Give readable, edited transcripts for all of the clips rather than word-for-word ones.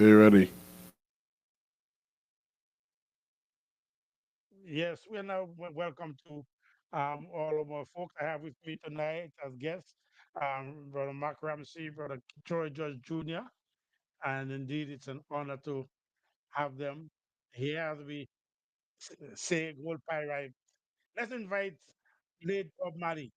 Are you ready? Yes, we are now welcome to all of our folks I have with me tonight as guests, Brother Mark Ramsey, Brother Troy George Jr., and indeed it's an honor to have them here as we say Gold Pyrite. Let's invite late Bob Marley.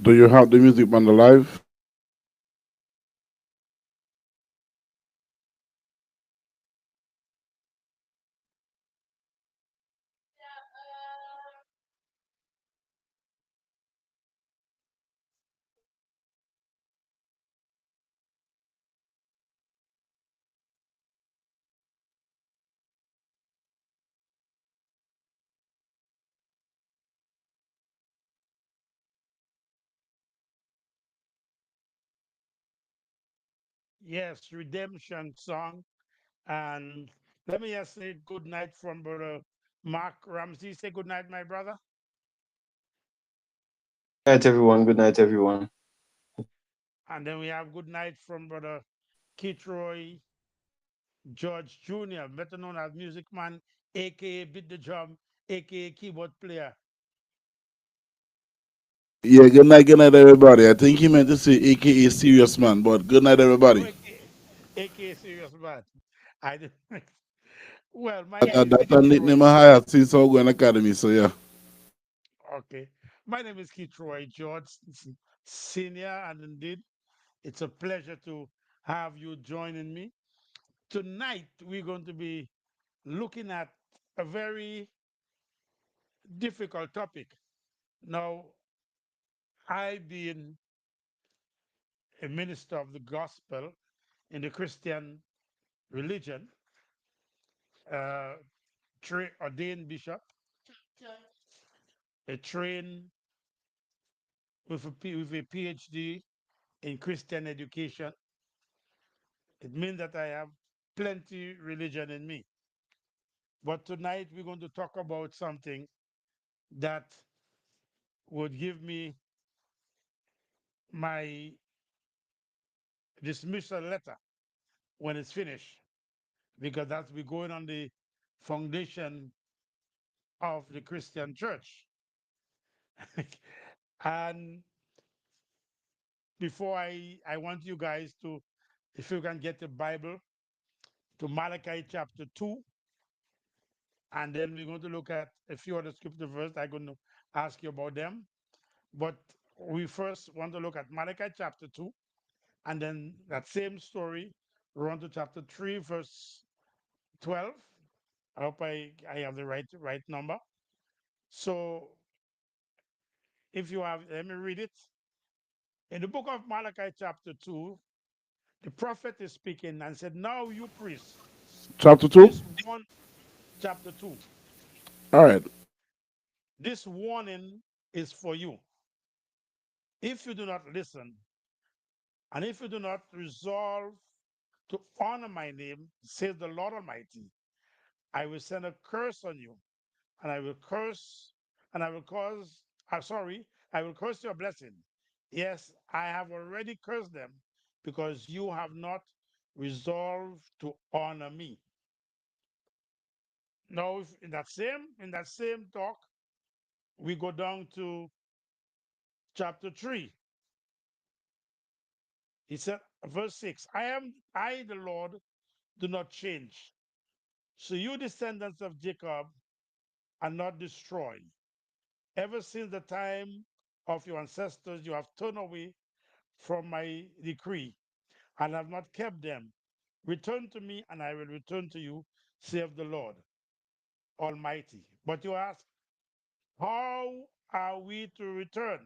Do you have the music on the live? Yes, redemption song. And let me just say good night from Brother Mark Ramsey. Say good night, my brother. Good night, everyone. Good night, everyone. And then we have good night from Brother Kitroy George Jr., better known as Music Man, aka Beat the Drum, aka Keyboard Player. Yeah, good night, everybody. I think he meant to say AKA Serious Man, but good night, Oh, everybody. aka Serious Man. I did. Well, my That, name that, is that nickname Kitroy. I had since I was going academy, so yeah. Okay. My name is Kitroy George Senior, and indeed, it's a pleasure to have you joining me. Tonight, we're going to be looking at a very difficult topic. Now, I, being a minister of the gospel in the Christian religion, uh, ordained bishop, a trained with a PhD in Christian education. It means that I have plenty religion in me. But tonight we're going to talk about something that would give me my dismissal letter when it's finished, because that's we going on the foundation of the Christian church. And before I want you guys to, if you can get the Bible to Malachi chapter 2, and then we're going to look at a few other scripture verses. I'm going to ask you about them. But we first want to look at Malachi chapter 2, and then that same story, run to chapter 3, verse 12. I hope I have the right number. So if you have, let me read it. In the book of Malachi chapter 2, the prophet is speaking and said, now you priests, Chapter 2? this one, chapter 2, All right. this warning is for you. If you do not listen, and if you do not resolve to honor my name, says the Lord Almighty, I will send a curse on you, and I will curse, and I will cause, sorry, I will curse your blessing. Yes, I have already cursed them because you have not resolved to honor me. Now, in that same talk, we go down to chapter 3. He said, verse 6, I, the Lord, do not change. So you descendants of Jacob are not destroyed. Ever since the time of your ancestors, you have turned away from my decree and have not kept them. Return to me, and I will return to you, saith the Lord Almighty. But you ask, how are we to return?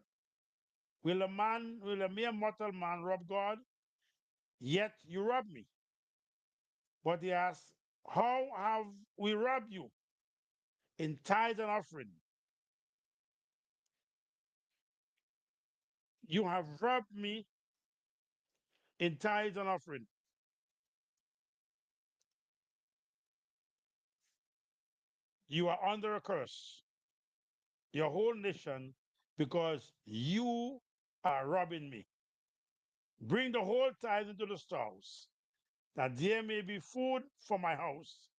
Will a mere mortal man rob God? Yet you rob me. But he asks, how have we robbed you in tithes and offering? You have robbed me in tithes and offering. You are under a curse, your whole nation, because you are robbing me. Bring the whole tithe into the storehouse, that there may be food for my house.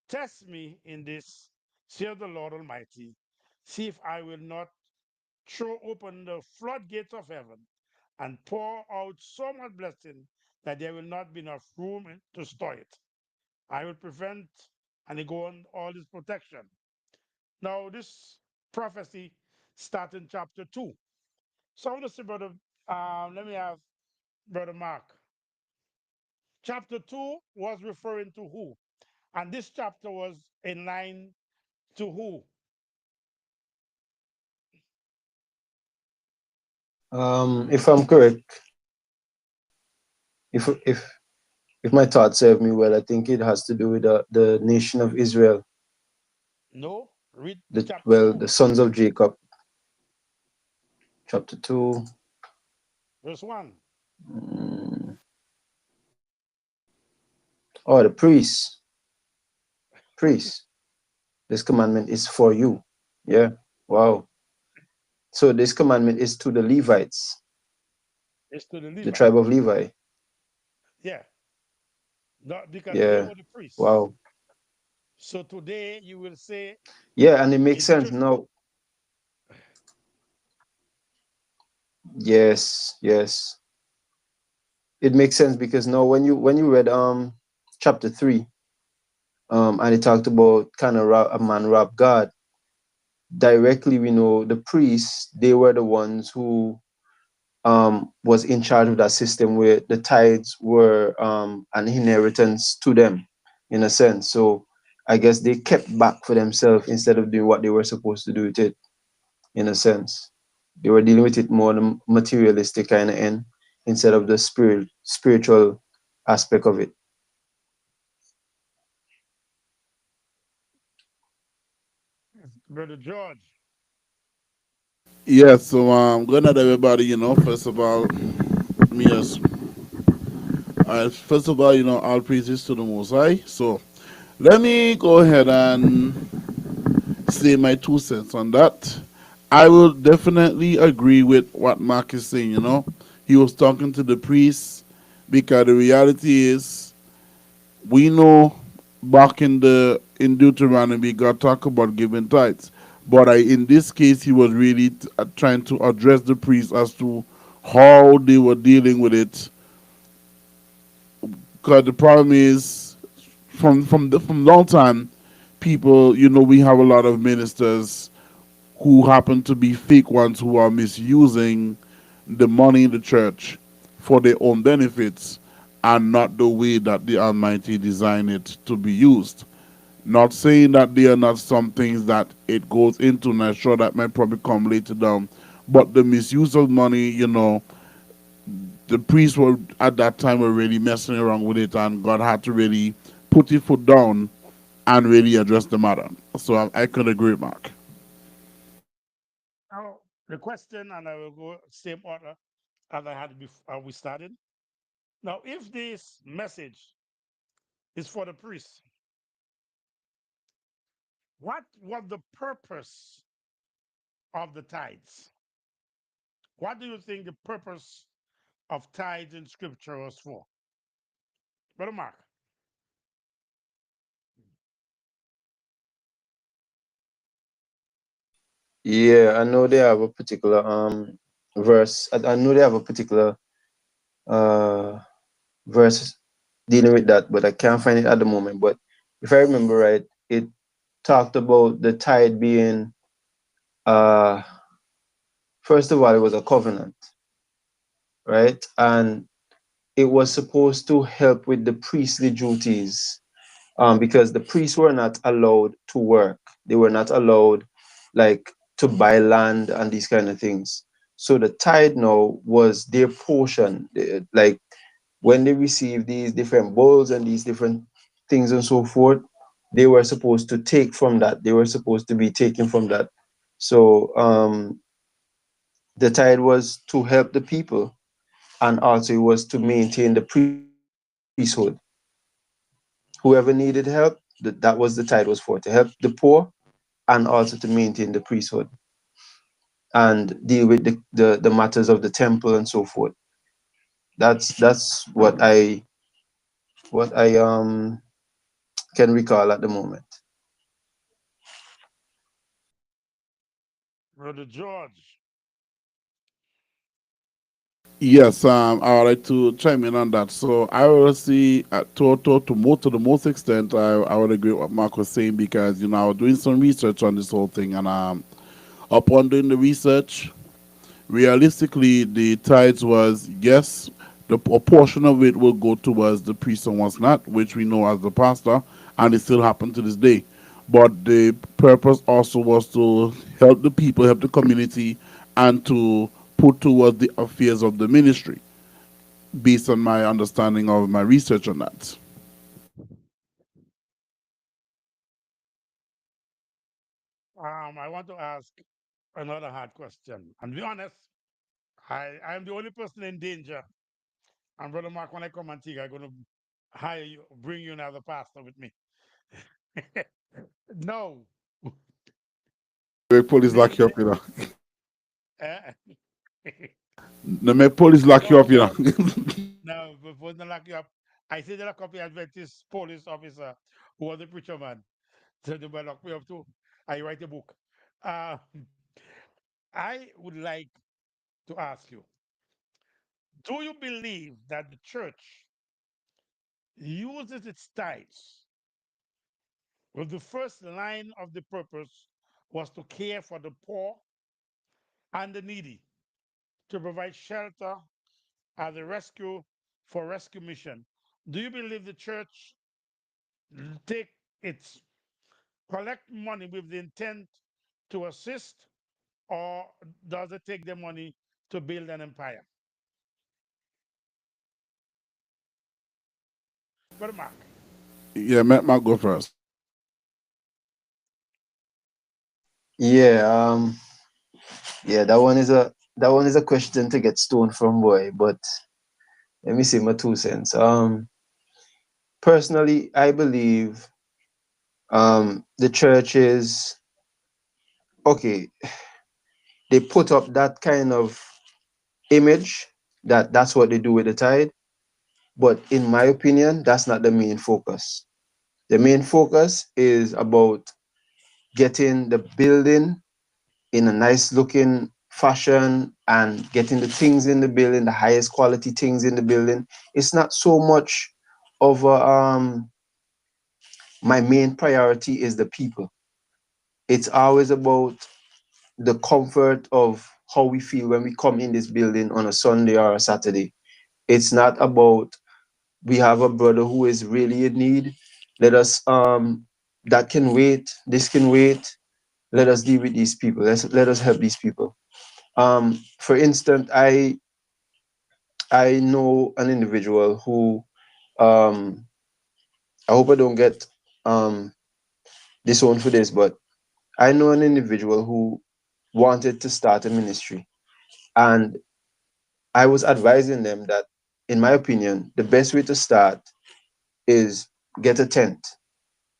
Test me in this, saith the Lord Almighty. See if I will not throw open the floodgates of heaven and pour out so much blessing that there will not be enough room to store it. I will prevent, and he go on all this protection. Now, this prophecy starts in chapter 2. So I want to say, brother, let me have brother Mark. Chapter 2 was referring to who? And this chapter was in line to who? If I'm correct, if if my thoughts serve me well, I think it has to do with the nation of Israel, No, read the chapter well, 2, the sons of Jacob, chapter 2. verse 1. Mm, oh, the priests. This commandment is for you. Yeah. Wow. So this commandment is to the Levites, It's to the the tribe Levite. of Levi. Yeah, because they Yeah. were the priests. Wow. So today you will say Yeah, and it makes in the sense church, now. Yes, yes. It makes sense because now when you read chapter 3, and it talked about kind of a man rob God, directly we know the priests, they were the ones who was in charge of that system where the tithes were an inheritance to them in a sense. So I guess they kept back for themselves instead of doing what they were supposed to do with it in a sense. They were dealing with it more on the materialistic kind of end instead of the spiritual aspect of it. brother George. Yeah, so good night, everybody. First of all, me as first of all, all praises to the Most High. So let me go ahead and say my 2 cents on that. I will definitely agree with what Mark is saying. He was talking to the priests because the reality is we know back in Deuteronomy God talk about giving tithes, but in this case he was really trying to address the priests as to how they were dealing with it. Because the problem is from long time, people, we have a lot of ministers who happen to be fake ones who are misusing the money in the church for their own benefits and not the way that the Almighty designed it to be used. Not saying that there are not some things that it goes into, and I'm sure that might probably come later down. But the misuse of money, the priests were at that time were really messing around with it, and God had to really put his foot down and really address the matter. So I could agree with Mark. Now, the question, and I will go same order as I had before we started. Now, if this message is for the priests, what was the purpose of the tithes? What do you think the purpose of tithes in scripture was for? Brother Mark. Yeah, I know they have a particular verse. I know they have a particular uh verse dealing with that, but I can't find it at the moment. But if I remember right, it talked about the tithe being uh first of all it was a covenant, right? And it was supposed to help with the priestly duties, because the priests were not allowed to work. They were not allowed, like, to buy land and these kind of things. So the tithe now was their portion. Like when they received these different bowls and these different things and so forth, they were supposed to take from that. They were supposed to be taken from that. So the tithe was to help the people, and also it was to maintain the priesthood. Whoever needed help, that was the tithe was for, to help the poor and also to maintain the priesthood and deal with the matters of the temple and so forth. That's what I can recall at the moment. Brother George. Yes, I would like to chime in on that. So I will see to the most extent, I would agree with what Mark was saying because I was doing some research on this whole thing, and upon doing the research, realistically, the tithes was yes, a portion of it will go towards the priest and what's not, which we know as the pastor, and it still happens to this day. But the purpose also was to help the people, help the community, and to put towards the affairs of the ministry, based on my understanding of my research on that. I want to ask another hard question. And be honest, I am the only person in danger. And Brother Mark, when I come Antigua, I'm going to hire you, bring you another pastor with me. No. The police Do you lock you believe? up, you know. eh? The make police lock you up, No, you know. no, before they lock you up. I see the lock up the Adventist police officer who was a preacher man. So they might lock me up too. I write a book. Uh, I would like to ask you, do you believe that the church uses its tithes with the first line of the purpose was to care for the poor and the needy, to provide shelter as a rescue for rescue mission? Do you believe the church take its collect money with the intent to assist, or does it take the money to build an empire? Brother Mark. Yeah, Matt go first. Yeah, yeah, that one is a question to get stoned from, boy. But let me say my 2 cents. Personally, I believe the church is okay. They put up that kind of image that that's what they do with the tide. But in my opinion, that's not the main focus. The main focus is about getting the building in a nice looking fashion and getting the things in the building, the highest quality things in the building. It's not so much of a, my main priority is the people. It's always about the comfort of how we feel when we come in this building on a Sunday or a Saturday. It's not about we have a brother who is really in need. Let us that can wait, this can wait. Let us deal with these people. Let us help these people. For instance, I know an individual who um I hope I don't get um disowned for this, but I know an individual who wanted to start a ministry, and I was advising them that, in my opinion, the best way to start is get a tent.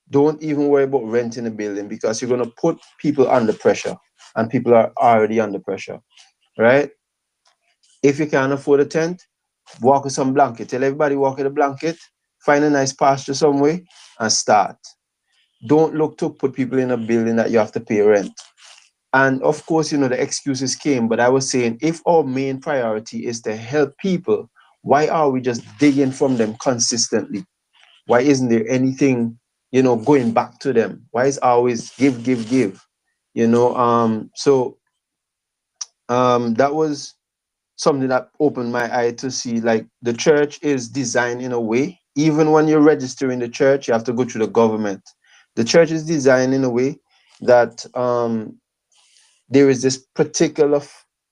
Don't even worry about renting a building because you're gonna put people under pressure, and people are already under pressure, right? If you can't afford a tent, walk with some blanket. Tell everybody walk with a blanket, find a nice pasture somewhere, and start. Don't look to put people in a building that you have to pay rent. And of course, the excuses came, but I was saying if our main priority is to help people, why are we just digging from them consistently? Why isn't there anything, going back to them? Why is always give, give, give? So that was something that opened my eye to see like the church is designed in a way. Even when you're registering the church, you have to go through the government. The church is designed in a way that there is this particular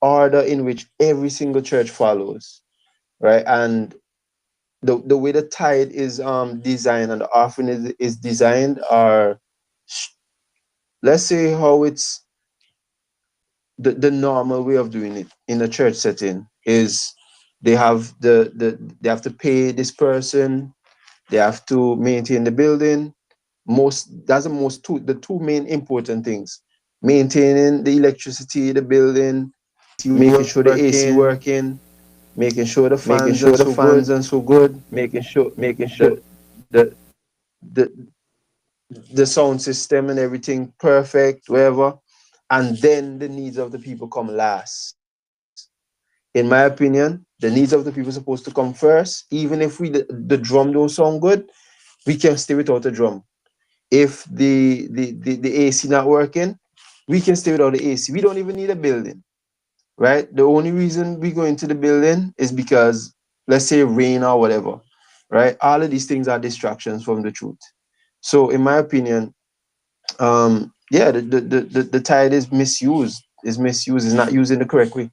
order in which every single church follows, right? And the way the tithe is designed and the offering is designed are, let's say how it's the normal way of doing it in a church setting is they have to pay this person, they have to maintain the building. That's the two main important things: maintaining the electricity, the building, AC making sure the AC working, working, making sure the making fans sure and the so fans good, are so good, making sure making the sure the the the sound system and everything perfect, wherever. And then the needs of the people come last. In my opinion, the needs of the people are supposed to come first. Even if the drum don't sound good, we can stay without a drum. If the AC not working, we can stay without the AC. We don't even need a building, right? The only reason we go into the building is because, let's say, rain or whatever, right? All of these things are distractions from the truth. So, in my opinion, yeah, the tithe is misused. Is not used in the correct way.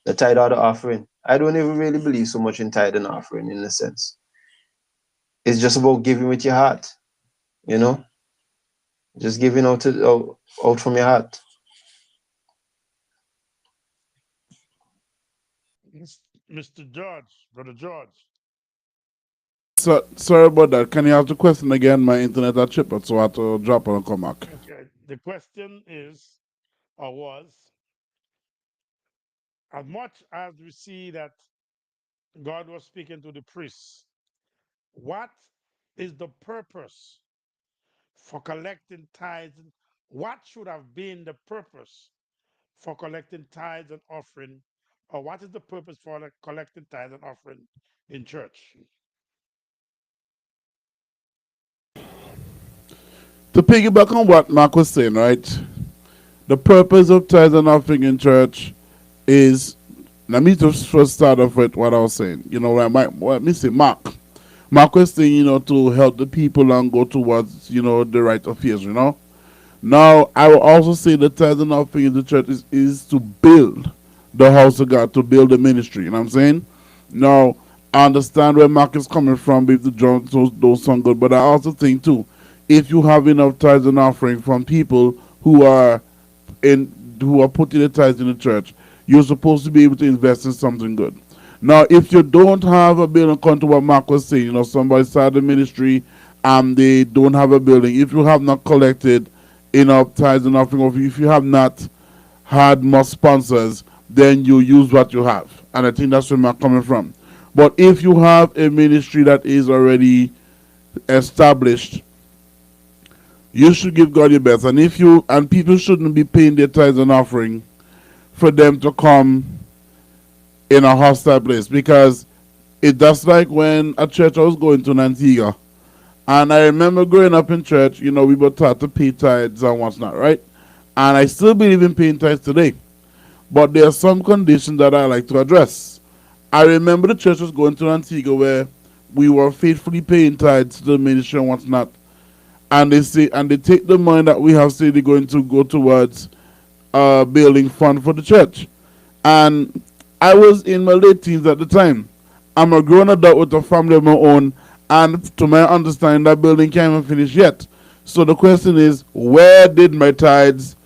The tithe or the offering. I don't even really believe so much in tithe and offering in a sense. It's just about giving with your heart, you know, just giving out from your heart. Mr. George, Brother George. So, sorry about that. Can you ask the question again? My internet had tripped, so I had to drop and come back. Okay. The question is, or was, as much as we see that God was speaking to the priests, what is the purpose for collecting tithes? What should have been the purpose for collecting tithes and offering? Or what is the purpose for collecting tithes and offering in church? To piggyback on what Mark was saying, right? The purpose of tithes and offering in church is, let me just first start off with what I was saying. You know, let me say Mark. Mark was saying, to help the people and go towards, the right affairs, Now, I will also say the tithes and offering in the church is to build the house of God, to build the ministry. You know what I'm saying? Now, I understand where Mark is coming from if the drums don't sound good, but I also think, too, if you have enough tithes and offering from people in who are putting the tithes in the church, you're supposed to be able to invest in something good. Now, if you don't have a building, according to what Mark was saying, somebody started a ministry and they don't have a building. If you have not collected enough tithes and offering, or if you have not had more sponsors, then you use what you have. And I think that's where Mark coming from. But if you have a ministry that is already established, you should give God your best. And people shouldn't be paying their tithes and offering for them to come in a hostile place, because that's like when a church I was going to in Antigua, and I remember growing up in church, we were taught to pay tithes and what's not, right? And I still believe in paying tithes today, but there are some conditions that I like to address. I remember the church was going to Antigua where we were faithfully paying tithes to the ministry and what's not, and they take the money that we have, say they're going to go towards building fund for the church. And I was in my late teens at the time. I'm a grown adult with a family of my own, and to my understanding, that building can't even finish yet. So the question is, where did my tithes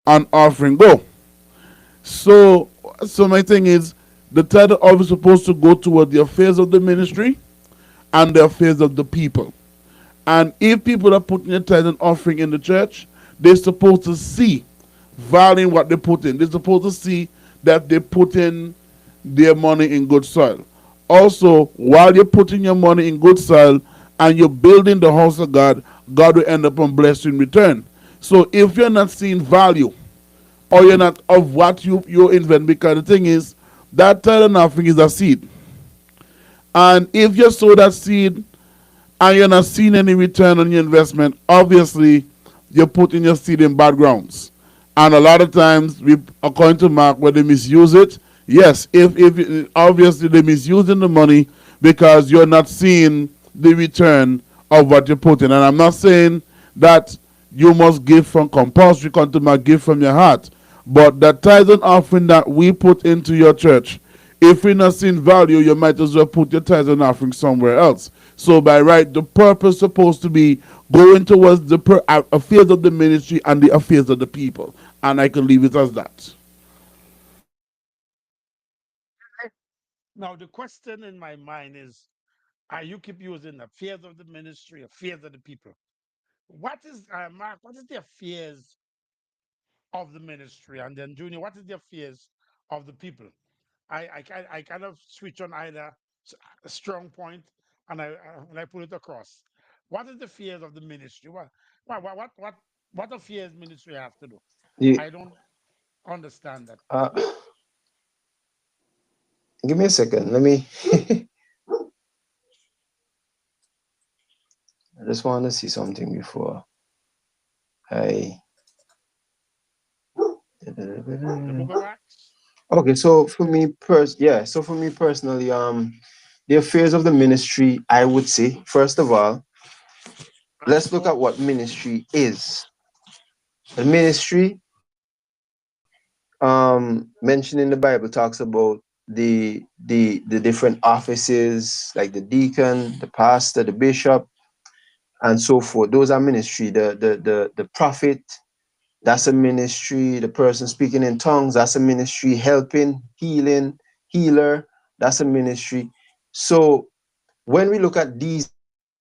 and offering go? So, so my thing is, the tithe are supposed to go toward the affairs of the ministry and the affairs of the people. And if people are putting their tithe and offering in the church, they're supposed to see value in what they put in. They're supposed to see that they put in their money in good soil. Also, while you're putting your money in good soil and you're building the house of God, God will end up on blessing in return. So if you're not seeing value, or you're not of what you invent, because the thing is, that tithe and offering is a seed. And if you sow that seed and you're not seeing any return on your investment, obviously you're putting your seed in bad grounds. And a lot of times, according to Mark, where they misuse it, yes, if obviously they're misusing the money because you're not seeing the return of what you put in. And I'm not saying that you must give from compulsory, come to Mark, give from your heart. But the tithe and offering that we put into your church If you're not seeing value, you might as well put your tithes and offering somewhere else. So by right, the purpose supposed to be going towards the affairs of the ministry and the affairs of the people. And I can leave it as that. Now, the question in my mind is, you keep using the affairs of the ministry, affairs of the people. What is, Mark, what is the affairs of the ministry? And then, Junior, what is the affairs of the people? I kind of switch on either a strong point and I put it across. What is the fears of the ministry? What affairs ministry have to do? You, I don't understand that. uh, give me a second. Let me. I just want to see something before I. The book of Acts. Okay, so for me, yeah. So for me personally, the affairs of the ministry, I would say, first of all, let's look at what ministry is. The ministry, mentioned in the Bible, talks about the different offices, like the deacon, the pastor, the bishop, and so forth. Those are ministry. The prophet, that's a ministry. The person speaking in tongues, that's a ministry. Helping, healing, healer, that's a ministry. So when we look at these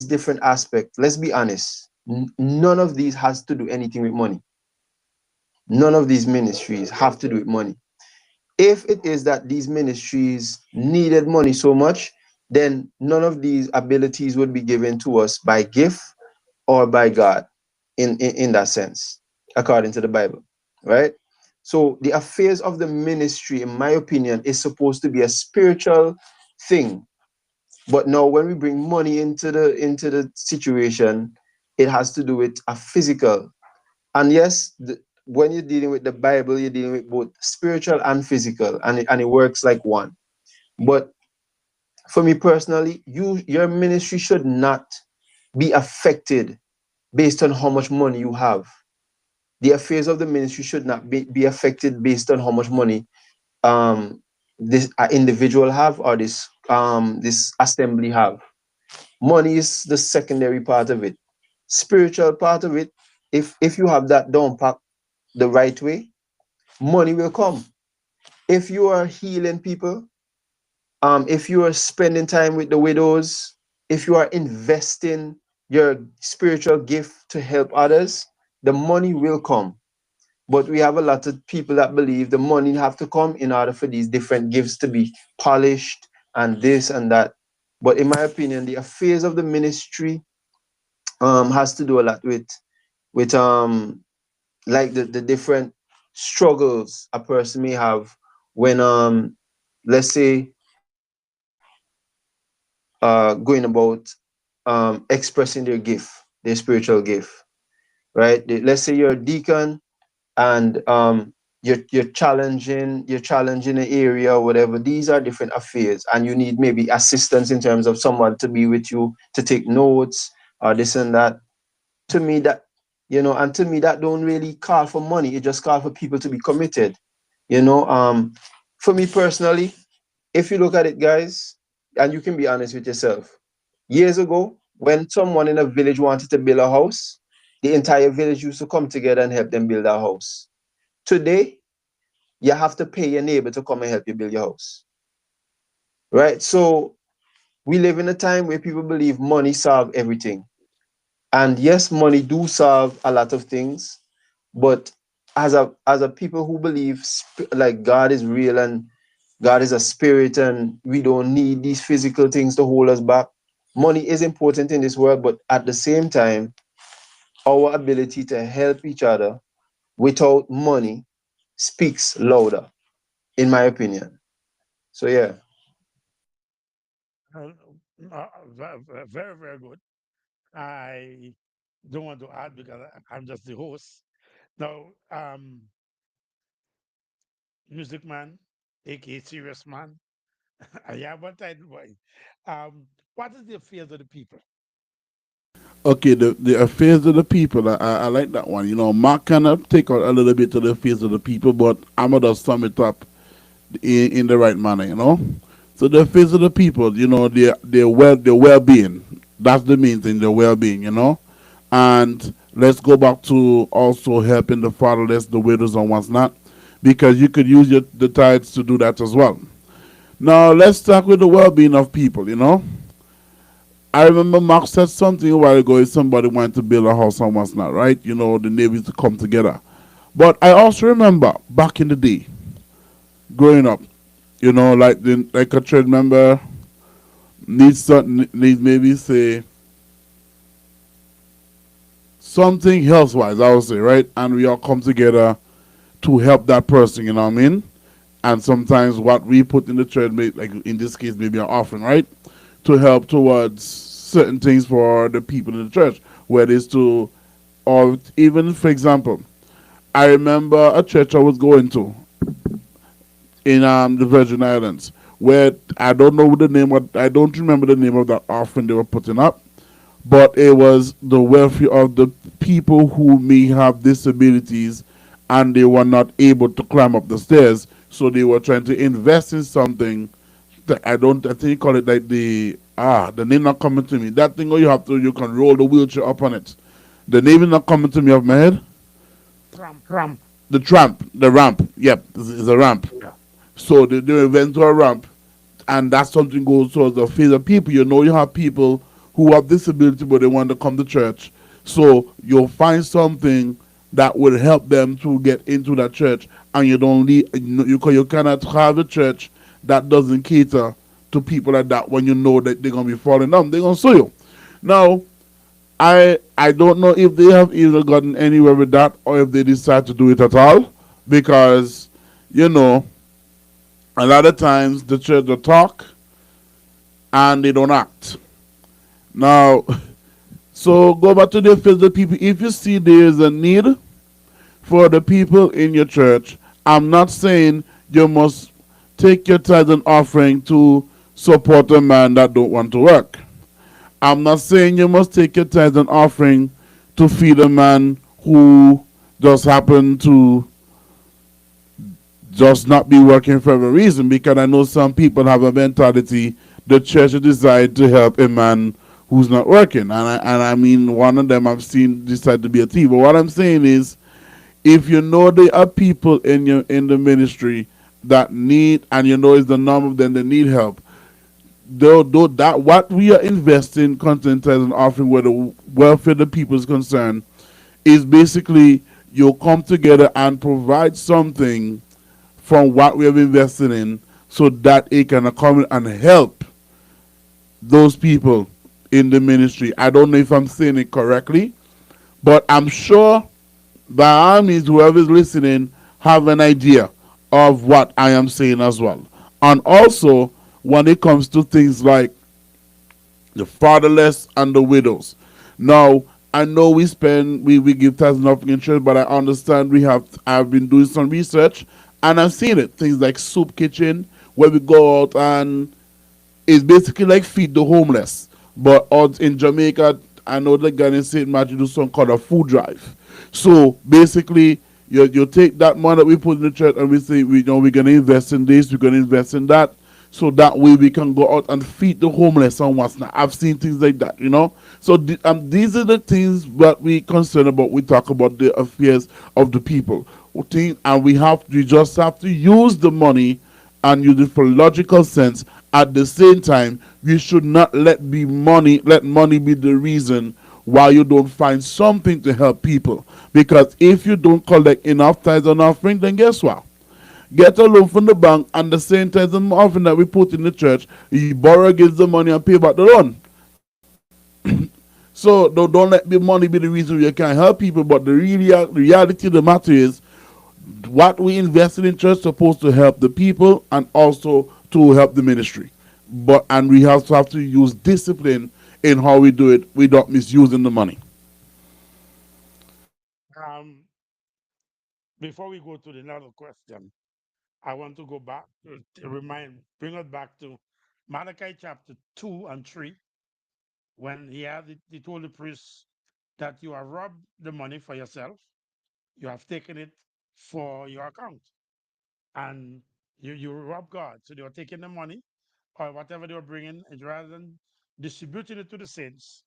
different aspects, let's be honest, none of these has to do anything with money. None of these ministries have to do with money. If it is that these ministries needed money so much, then none of these abilities would be given to us by gift or by God in that sense, according to the Bible, right? So the affairs of the ministry, in my opinion, is supposed to be a spiritual thing. But now when we bring money into the situation, it has to do with a physical. And yes, when you're dealing with the Bible, you're dealing with both spiritual and physical, and it works like one. But for me personally, your ministry should not be affected based on how much money you have. The affairs of the ministry should not be affected based on how much money this individual have, or this assembly have. Money is the secondary part of it. Spiritual part of it, if you have that down packed the right way, money will come. If you are healing people, if you are spending time with the widows, if you are investing your spiritual gift to help others, the money will come. But we have a lot of people that believe the money have to come in order for these different gifts to be polished and this and that. But in my opinion, the affairs of the ministry has to do a lot with like the different struggles a person may have when let's say going about expressing their gift, their spiritual gift, right? Let's say you're a deacon and you're challenging an area or whatever. These are different affairs, and you need maybe assistance in terms of someone to be with you to take notes or this and that. To me, that and to me that don't really call for money. It just call for people to be committed. You know, for me personally, if you look at it, guys, and you can be honest with yourself, years ago, when someone in a village wanted to build a house, the entire village used to come together and help them build a house. Today, you have to pay your neighbor to come and help you build your house, right? So we live in a time where people believe money solve everything. And yes, money do solve a lot of things, but as a people who believe like God is real and God is a spirit and we don't need these physical things to hold us back. Money is important in this world, but at the same time, our ability to help each other without money speaks louder, in my opinion. So yeah. Uh, very, very good. I don't want to add because I'm just the host. Now, Music Man, aka Serious Man, yeah, one title boy. What is the affairs of the people? Okay, the affairs of the people, I like that one. Mark kind of take out a little bit of the affairs of the people, but I'm going to sum it up in the right manner, you know. So the face of the people, you know, their well being. That's the main thing, their well being, you know. And let's go back to also helping the fatherless, the widows, and what's not, because you could use the tithes to do that as well. Now let's start with the well being of people, you know. I remember Mark said something a while ago. If somebody wanted to build a house and what's not, right? You know, the neighbors to come together. But I also remember back in the day, growing up, you know, like a church member needs something, needs maybe say something health wise, I would say, right? And we all come together to help that person, you know what I mean? And sometimes what we put in the church, like in this case, maybe an offering, right? To help towards certain things for the people in the church, whether it's to, or even, for example, I remember a church I was going to in the Virgin Islands, where I don't know the name, I don't remember the name of that offering they were putting up, but it was the welfare of the people who may have disabilities and they were not able to climb up the stairs. So they were trying to invest in something that I think you call it like the name not coming to me. That thing where you can roll the wheelchair up on it. The name is not coming to me off my head. Ramp. The ramp. Yep, it's a ramp. Yeah. So they went to a ramp, and that's something goes towards the faith of people. You know, you have people who have disability, but they want to come to church. So you'll find something that will help them to get into that church, and you don't leave. You cannot have a church that doesn't cater to people like that when you know that they're gonna be falling down. They're gonna sue you. Now, I don't know if they have either gotten anywhere with that or if they decide to do it at all, because you know a lot of times the church will talk and they don't act. Now, so go back to the physical people. If you see there is a need for the people in your church, I'm not saying you must take your tithe and offering to support a man that don't want to work. I'm not saying you must take your tithe and offering to feed a man who just happen to just not be working for a reason, because I know some people have a mentality the church has decided to help a man who's not working. And I mean, one of them I've seen decide to be a thief. But what I'm saying is, if you know there are people in the ministry that need, and you know it's the norm of them that need help, though that what we are investing content as an offering where the welfare of the people is concerned is basically you'll come together and provide something from what we have invested in so that it can come and help those people in the ministry. I don't know if I'm saying it correctly, but I'm sure by all means, whoever is listening have an idea of what I am saying as well. And also, when it comes to things like the fatherless and the widows. Now, I know we give tithes and offering in church, but I understand I've been doing some research and I've seen it. Things like soup kitchen, where we go out and it's basically like feed the homeless. But out in Jamaica, I know the guy in St. Matthew do something called a food drive. So basically, you take that money that we put in the church and we say, we're going to invest in this, we're going to invest in that. So that way we can go out and feed the homeless and what's not. I've seen things like that, you know. So these are the things that we concern about. We talk about the affairs of the people, and we just have to use the money and use it for logical sense. At the same time, we should not let money be the reason why you don't find something to help people. Because if you don't collect enough tithes and offering, then guess what? Get a loan from the bank and the same tithes and offering that we put in the church, you borrow against the money and pay back the loan. So don't let the money be the reason you can't help people. But reality of the matter is, what we invested in church is supposed to help the people and also to help the ministry. And we also have to use discipline in how we do it without misusing the money. Um, Before we go to the another question, I want to go back bring us back to Malachi chapter 2 and 3, when he told the priest that you have robbed the money for yourself, you have taken it for your account, and You rob God. So they were taking the money or whatever they were bringing, and rather than distributing it to the saints,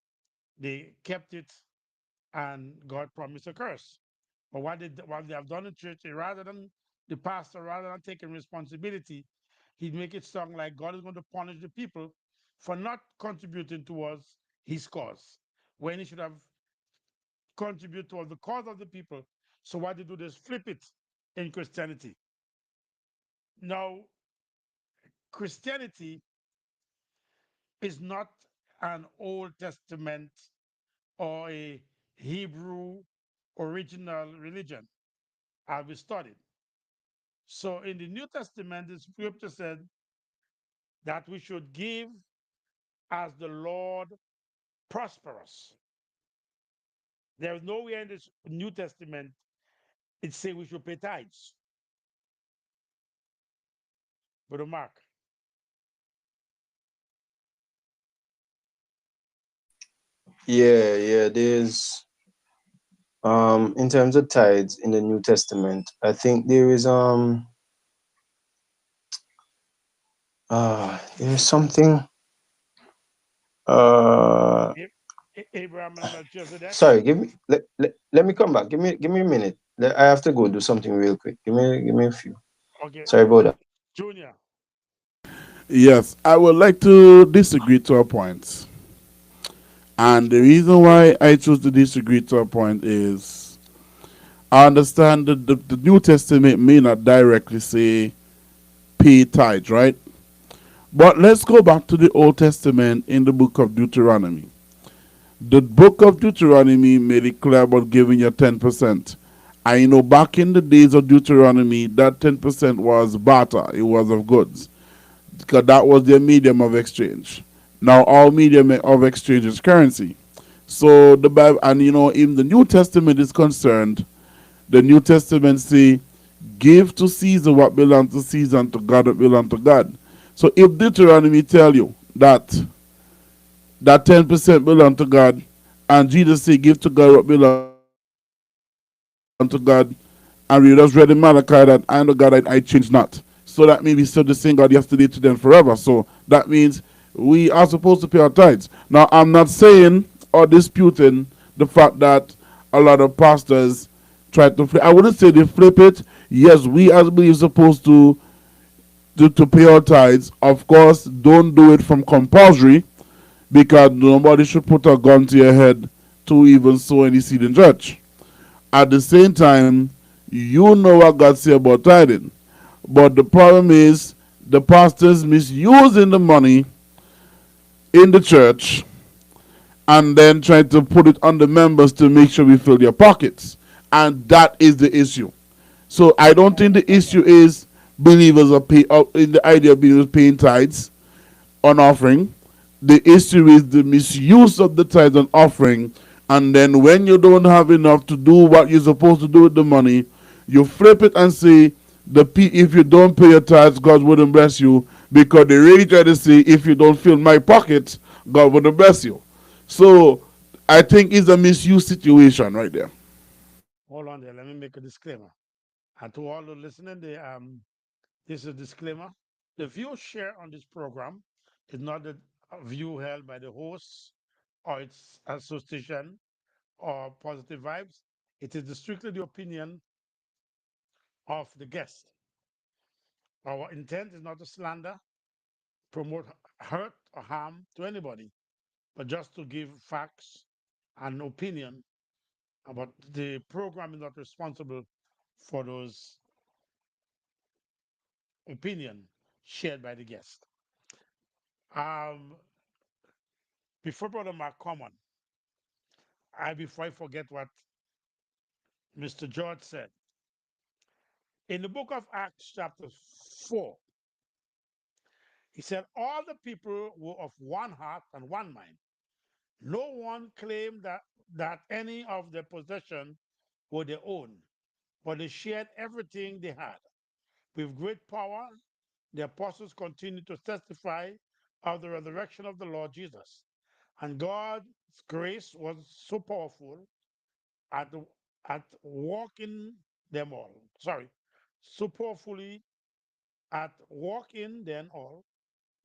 they kept it, and God promised a curse. But what they have done in church, rather than the pastor, rather than taking responsibility, he'd make it sound like God is going to punish the people for not contributing towards his cause, when he should have contributed towards the cause of the people. So what they do is flip it in Christianity. Now, Christianity is not an Old Testament or a Hebrew original religion, as we studied. So in the New Testament, the scripture said that we should give as the Lord prosperous. There is nowhere in this New Testament it say we should pay tithes. Brother Mark. Yeah, yeah. There's in terms of tithes in the New Testament, I think there is there's something uh Abraham and Melchizedek. sorry, let me come back. Give me a minute. I have to go do something real quick. Give me a few. Okay, Sorry about that. Junior. Yes, I would like to disagree to a point. And the reason why I choose to disagree to a point is I understand that the New Testament may not directly say pay tithes, right? But let's go back to the Old Testament in the book of Deuteronomy. The book of Deuteronomy made it clear about giving your 10%. I know back in the days of Deuteronomy, that 10% was barter, it was of goods, because that was their medium of exchange. Now, all medium of exchange is currency. So the Bible, and in the New Testament is concerned, the New Testament say, "Give to Caesar what belongs to Caesar, and to God what belongs to God." So if Deuteronomy tell you that 10% belong to God, and Jesus say, "Give to God what belong to God," and we just read in Malachi that I am the God, I change not. So that means we serve the same God yesterday, today, and forever. So that means we are supposed to pay our tithes. Now, I'm not saying or disputing the fact that a lot of pastors try to flip. I wouldn't say they flip it. Yes, we as believers supposed to pay our tithes. Of course, don't do it from compulsory, because nobody should put a gun to your head to even sow any seed in church. At the same time, you know what God say about tithing. But the problem is the pastors misusing the money in the church and then trying to put it on the members to make sure we fill their pockets. And that is the issue. So I don't think the issue is believers are in the idea of believers paying tithes on offering. The issue is the misuse of the tithe and offering. And then when you don't have enough to do what you're supposed to do with the money, you flip it and say, if you don't pay your tithes, God wouldn't bless you. Because they really try to say, if you don't fill my pockets, God wouldn't bless you. So I think it's a misuse situation right there. Hold on there. Let me make a disclaimer. And to all the listening, this is a disclaimer. The view shared on this program is not the view held by the host or its association or positive vibes. It is strictly the opinion of the guest. Our intent is not to slander, promote hurt or harm to anybody, but just to give facts and opinion about the program is not responsible for those opinion shared by the guest. Um, before Brother Mark come on, before I forget what Mr. George said, in the book of Acts, chapter 4, he said, all the people were of one heart and one mind. No one claimed that any of their possession were their own, but they shared everything they had. With great power, the apostles continued to testify of the resurrection of the Lord Jesus. And God's grace was so powerful at, at walking them all. Sorry, so powerfully At walk-in then all,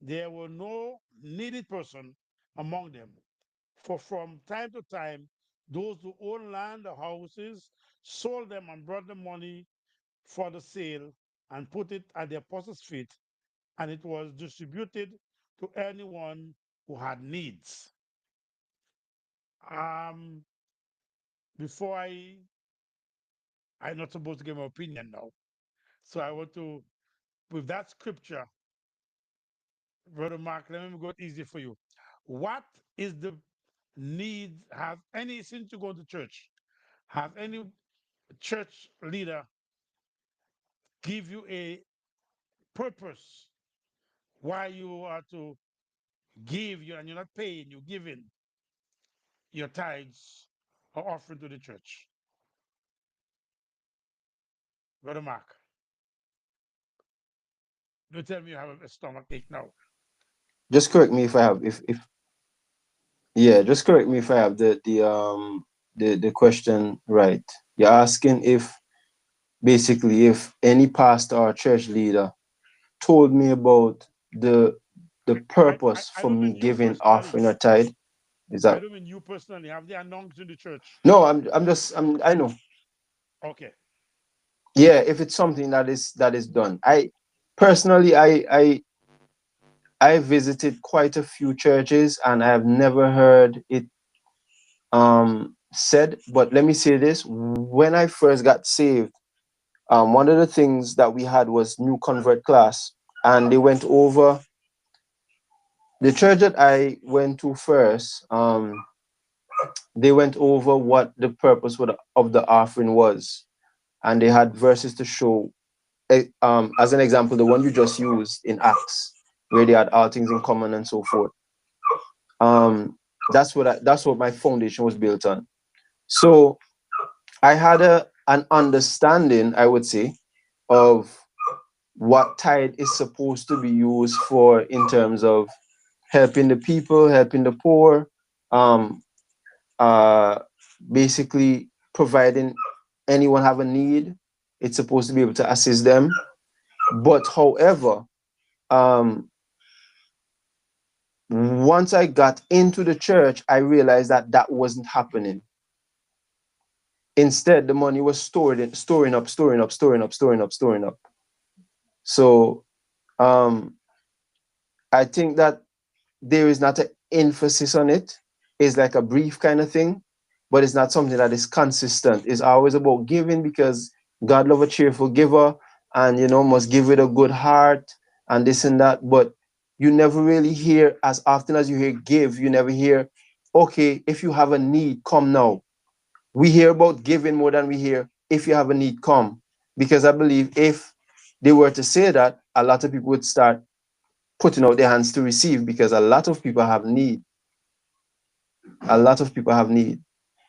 there were no needy person among them. For from time to time, those who owned land or houses sold them and brought the money for the sale and put it at the apostles' feet, and it was distributed to anyone who had needs. Um, before I'm not supposed to give my opinion now. So I want to, with that scripture, Brother Mark, let me go easy for you. What is the need? Have any, since you go to church, have any church leader give you a purpose why you are to give you and you're not paying, you're giving your tithes or offering to the church? Brother Mark, don't tell me you have a stomach ache now. Just correct me if I have, if yeah, just correct me if I have the question right. You're asking if basically if any pastor or church leader told me about the the purpose I for don't me mean you giving personally. offering or tithe. Is I that don't mean you personally. Have they announced in the church? no? I know. Okay. Yeah, if it's something that is done. I personally I visited quite a few churches and I have never heard it said. But let me say this: when I first got saved, one of the things that we had was new convert class, and they went over the church that I went to first. They went over what the purpose of the offering was, and they had verses to show. As an example, the one you just used in Acts, where they had all things in common and so forth. Um, that's what my foundation was built on. So I had an understanding, I would say, of what tithe is supposed to be used for in terms of helping the people, helping the poor, um, uh, basically providing anyone have a need. It's supposed to be able to assist them. But however, um, once I got into the church, I realized that that wasn't happening. Instead, the money was storing up, storing up, storing up, storing up, storing up. So um, I think that there is not an emphasis on it. It's like a brief kind of thing, but it's not something that is consistent. It's always about giving because God love a cheerful giver, and must give with a good heart and this and that. But you never really hear, as often as you hear give, you never hear, okay, if you have a need, come now. We hear about giving more than we hear if you have a need, come. Because I believe if they were to say that, a lot of people would start putting out their hands to receive because a lot of people have need. A lot of people have need,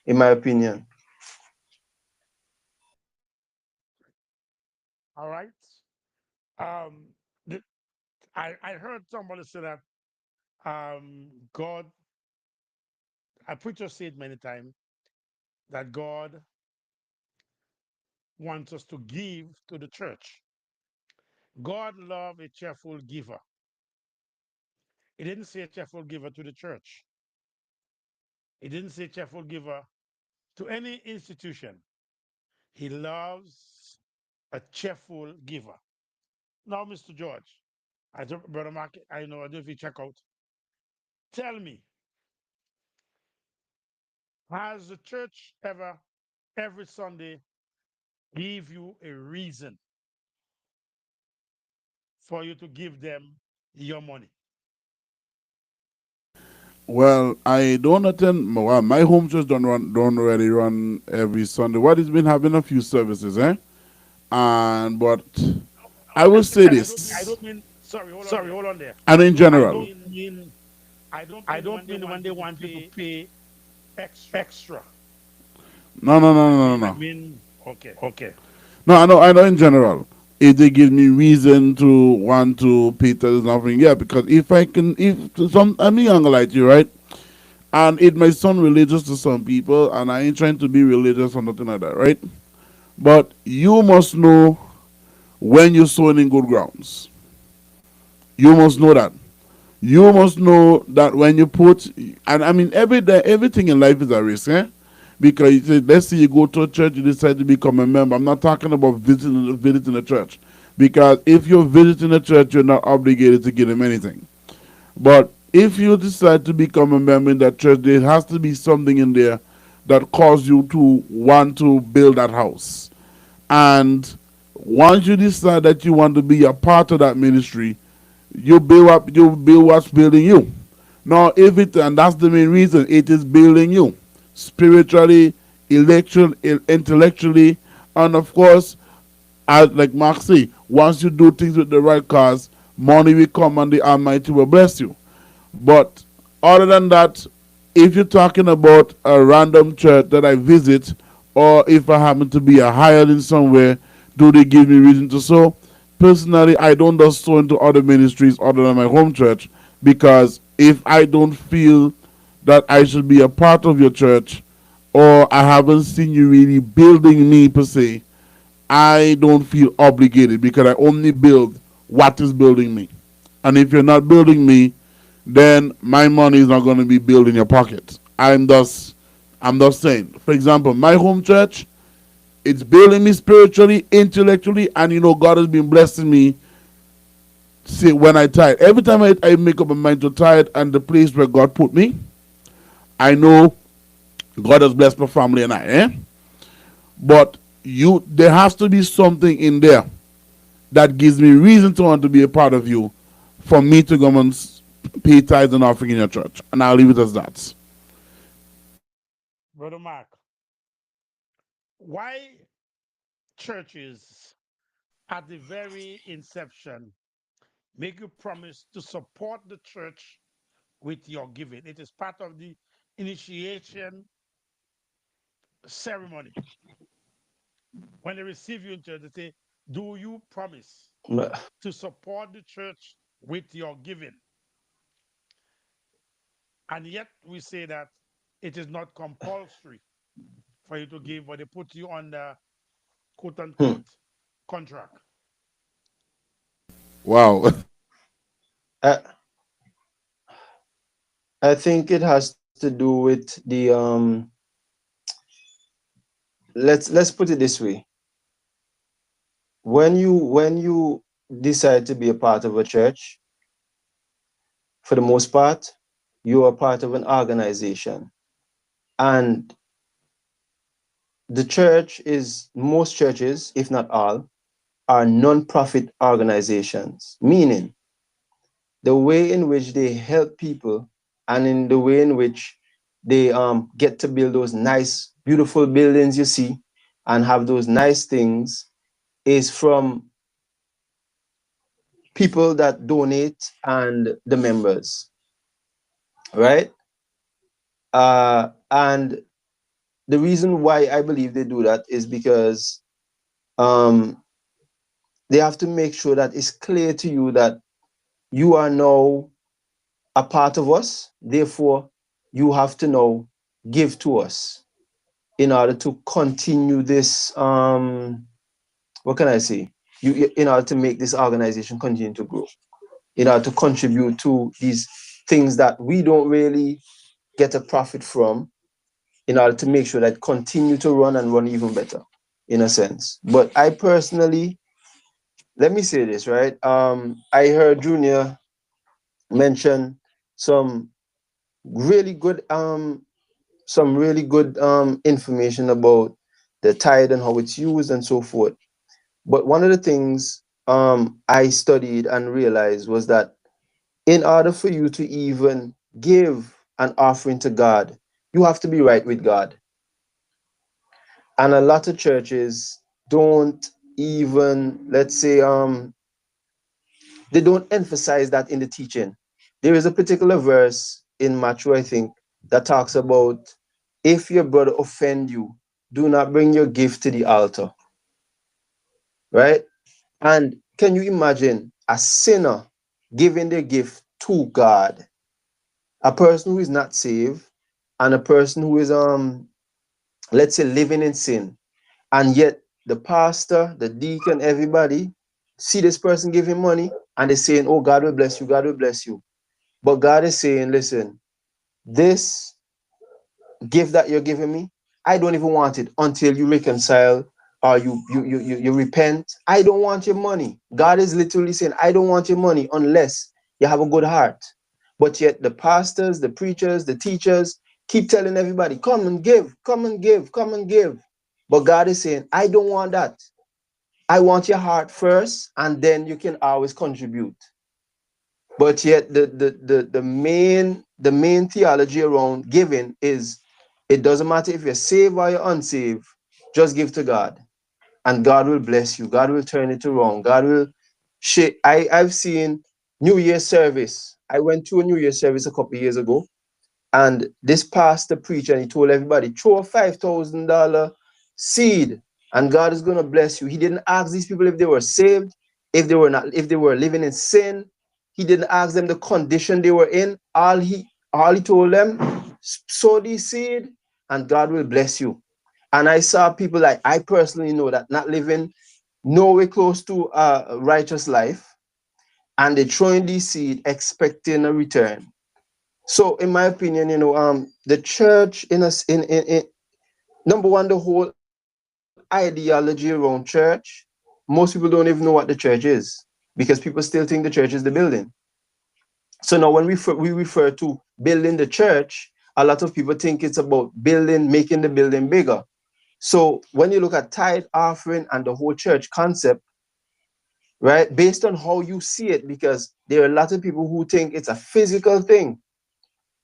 in my opinion. All right. Um, the, I heard somebody say that God, a preacher said many times that God wants us to give to the church. God loves a cheerful giver. He didn't say a cheerful giver to the church. He didn't say cheerful giver to any institution. He loves a cheerful giver. Now, Mr. George, I don't, Brother Mark, I know, I don't know if you check out. Tell me, has the church ever, every Sunday, give you a reason for you to give them your money? Well, I don't attend. Well, my home church don't really run every Sunday. What has been having a few services, eh? And but I will say And I this, don't mean, sorry, hold on there. and in I general, don't mean, when they want you to pay extra. no, no, no, no, no, I no. mean, okay. No, I know in general. If they give me reason to want to pay tithes and offering, yeah, because if I can, if some, I'm young like you, right? And it may sound religious to some people, and I ain't trying to be religious or nothing like that, right? But you must know when you're sowing in good grounds. You must know that. You must know that when you put, and I mean, every day, everything in life is a risk, eh? Because let's say you go to a church, you decide to become a member. I'm not talking about visiting a church, because if you're visiting a church, you're not obligated to give them anything. But if you decide to become a member in that church, there has to be something in there that causes you to want to build that house. And once you decide that you want to be a part of that ministry, you build what's building you. Now, if it, and that's the main reason, it is building you spiritually, intellectually, and of course, as like Mark say, once you do things with the right cause, money will come and the Almighty will bless you. But other than that, if you're talking about a random church that I visit, or if I happen to be a hireling somewhere, do they give me reason to sow? Personally, I don't just sow into other ministries other than my home church, because if I don't feel that I should be a part of your church, or I haven't seen you really building me per se, I don't feel obligated, because I only build what is building me. And if you're not building me, then my money is not going to be built in your pocket. I'm just saying. For example, my home church, it's building me spiritually, intellectually, and God has been blessing me. See, when I tithe, every time I make up my mind to tithe and the place where God put me, I know God has blessed my family and I. But there has to be something in there that gives me reason to want to be a part of you, for me to come and pay tithes and offering in your church. And I'll leave it as that. Brother Mark, why churches at the very inception make you promise to support the church with your giving? It is part of the initiation ceremony. When they receive you in church, they say, do you promise to support the church with your giving? And yet we say that it is not compulsory for you to give, but they put you on the quote unquote contract. Wow. I, I think it has to do with the let's put it this way. When you decide to be a part of a church, for the most part, you are part of an organization. And the church is, most churches, if not all, are non-profit organizations, meaning the way in which they help people and in the way in which they get to build those nice, beautiful buildings you see and have those nice things is from people that donate and the members, right? And the reason why I believe they do that is because um, they have to make sure that it's clear to you that you are now a part of us. Therefore, you have to now give to us in order to continue this. What can I say? In order to make this organization continue to grow, in order to contribute to these things that we don't really get a profit from, in order to make sure that continue to run and run even better, in a sense. But I personally, let me say this, right? I heard Junior mention some really good information about the tide and how it's used and so forth. But one of the things I studied and realized was that in order for you to even give an offering to God, you have to be right with God. And a lot of churches don't even, let's say, they don't emphasize that in the teaching. There is a particular verse in Matthew, I think, that talks about if your brother offend you, do not bring your gift to the altar, right? And can you imagine a sinner giving their gift to God? A person who is not saved and a person who is let's say living in sin, and yet the pastor, the deacon, everybody see this person give him money and they're saying, oh, God will bless you, God will bless you. But God is saying, listen, this gift that you're giving me, I don't even want it until you reconcile or you repent. I don't want your money. God is literally saying, I don't want your money unless you have a good heart. But yet the pastors, the preachers, the teachers keep telling everybody, come and give, come and give, come and give. But God is saying, I don't want that. I want your heart first, and then you can always contribute. But yet the main theology around giving is it doesn't matter if you're saved or you're unsaved, just give to God. And God will bless you. God will turn it around. God will shake. I've seen New Year service. I went to a New Year service a couple of years ago, and this pastor preached and he told everybody, throw a $5,000 seed and God is going to bless you. He didn't ask these people if they were saved, if they were not, if they were living in sin. He didn't ask them the condition they were in. All he told them, sow this seed and God will bless you. And I saw people like I personally know that not living nowhere close to a righteous life, and they're throwing this seed expecting a return. So, in my opinion, the church in number one, the whole ideology around church, most people don't even know what the church is because people still think the church is the building. So now, when we refer to building the church, a lot of people think it's about building, making the building bigger. So when you look at tithe offering and the whole church concept, right, based on how you see it, because there are a lot of people who think it's a physical thing,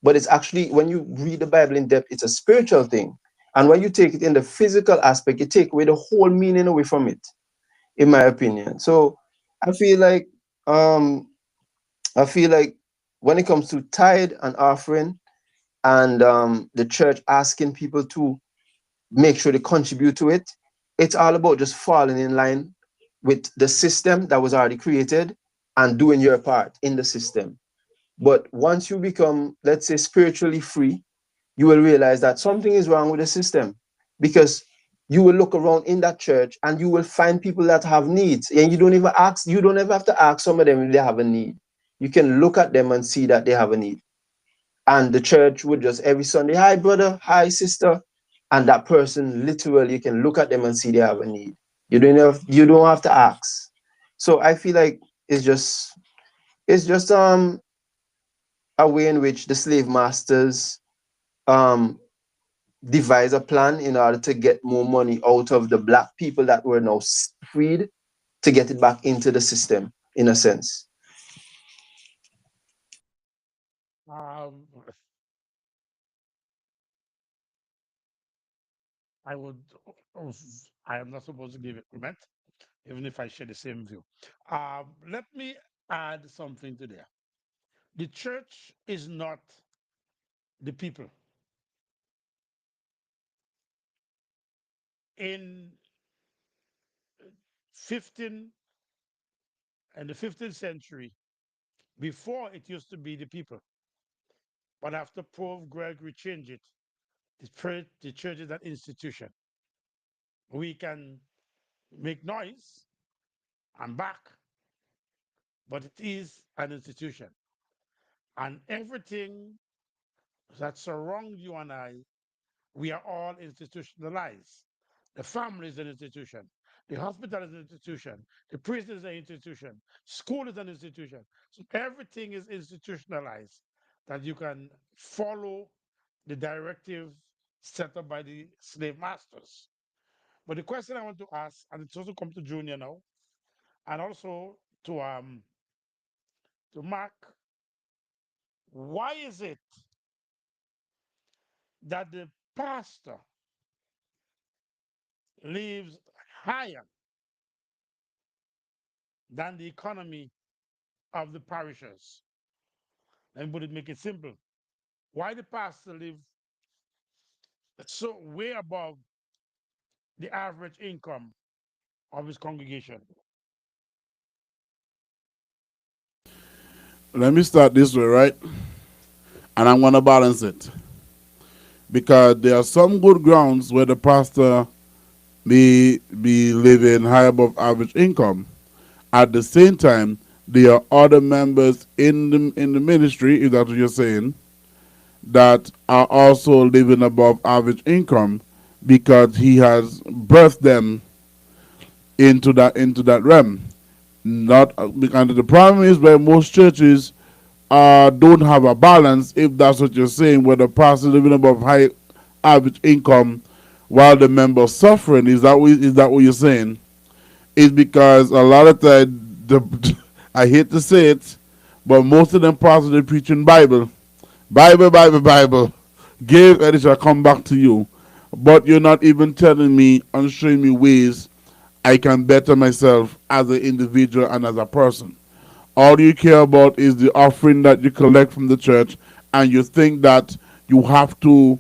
but it's actually, when you read the Bible in depth, it's a spiritual thing. And when you take it in the physical aspect, you take away the whole meaning away from it, in my opinion. So I feel like um I feel like when it comes to tithe and offering and the church asking people to make sure they contribute to it, it's all about just falling in line with the system that was already created and doing your part in the system. But once you become, let's say, spiritually free, you will realize that something is wrong with the system, because you will look around in that church and you will find people that have needs, and you don't ever have to ask some of them if they have a need. You can look at them and see that they have a need. And the church would just every Sunday, hi brother, hi sister, and that person literally, you can look at them and see they have a need. You don't have to ask. So I feel like it's just a way in which the slave masters um devise a plan in order to get more money out of the black people that were now freed, to get it back into the system, in a sense. Um, I would, I am not supposed to give a comment, even if I share the same view. Let me add something to there. The church is not the people. In 15 and the 15th century, before it used to be the people, but after Pope Gregory changed it, the church is an institution. We can make noise and back, but it is an institution. And everything that surrounds you and I, we are all institutionalized. The family is an institution. The hospital is an institution. The prison is an institution. School is an institution. So everything is institutionalized that you can follow the directive set up by the slave masters. But the question I want to ask, and it's also come to Junior now, and also to Mark, why is it that the pastor lives higher than the economy of the parishers? Let me make it simple. Why the pastor live so way above the average income of his congregation? Let me start this way, right? And I'm going to balance it. Because there are some good grounds where the pastor may be living high above average income. At the same time, there are other members in the ministry, if that's what you're saying, that are also living above average income because he has birthed them into that realm. Not because the problem is where most churches don't have a balance. If that's what you're saying, where the pastor living above high average income while the member suffering, is that what you're saying? Is because a lot of the I hate to say it, but most of them pastors are preaching Bible, Bible, Bible, Bible. Give and it shall come back to you. But you're not even telling me and showing me ways I can better myself as an individual and as a person. All you care about is the offering that you collect from the church, and you think that you have to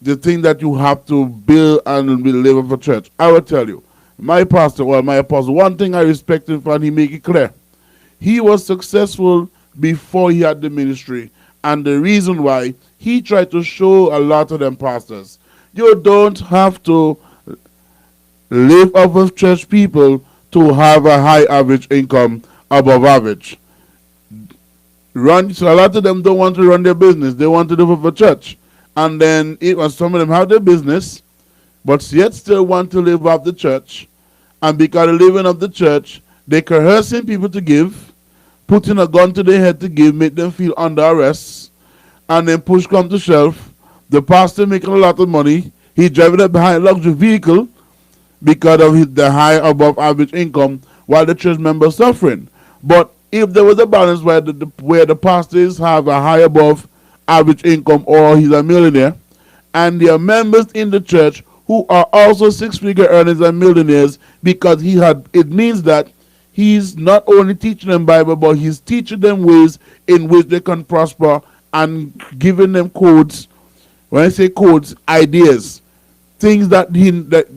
the thing that you have to build and live of a church. I will tell you, my pastor, well, my apostle, one thing I respect him for, and he make it clear. He was successful before he had the ministry. And the reason why, he tried to show a lot of them pastors, you don't have to live off of church people to have a high average income above average. So a lot of them don't want to run their business. They want to live off a church. And then some of them have their business, but yet still want to live off the church. And because of living of the church, they coercing people to give, putting a gun to their head to give, make them feel under arrest, and then push come to shelf. The pastor making a lot of money. He driving a behind luxury vehicle because of the high above average income, while the church members suffering. But if there was a balance where the pastors have a high above average income or he's a millionaire, and there are members in the church who are also six-figure earners and millionaires, because it means that he's not only teaching them Bible, but he's teaching them ways in which they can prosper and giving them codes. When I say codes, ideas, things that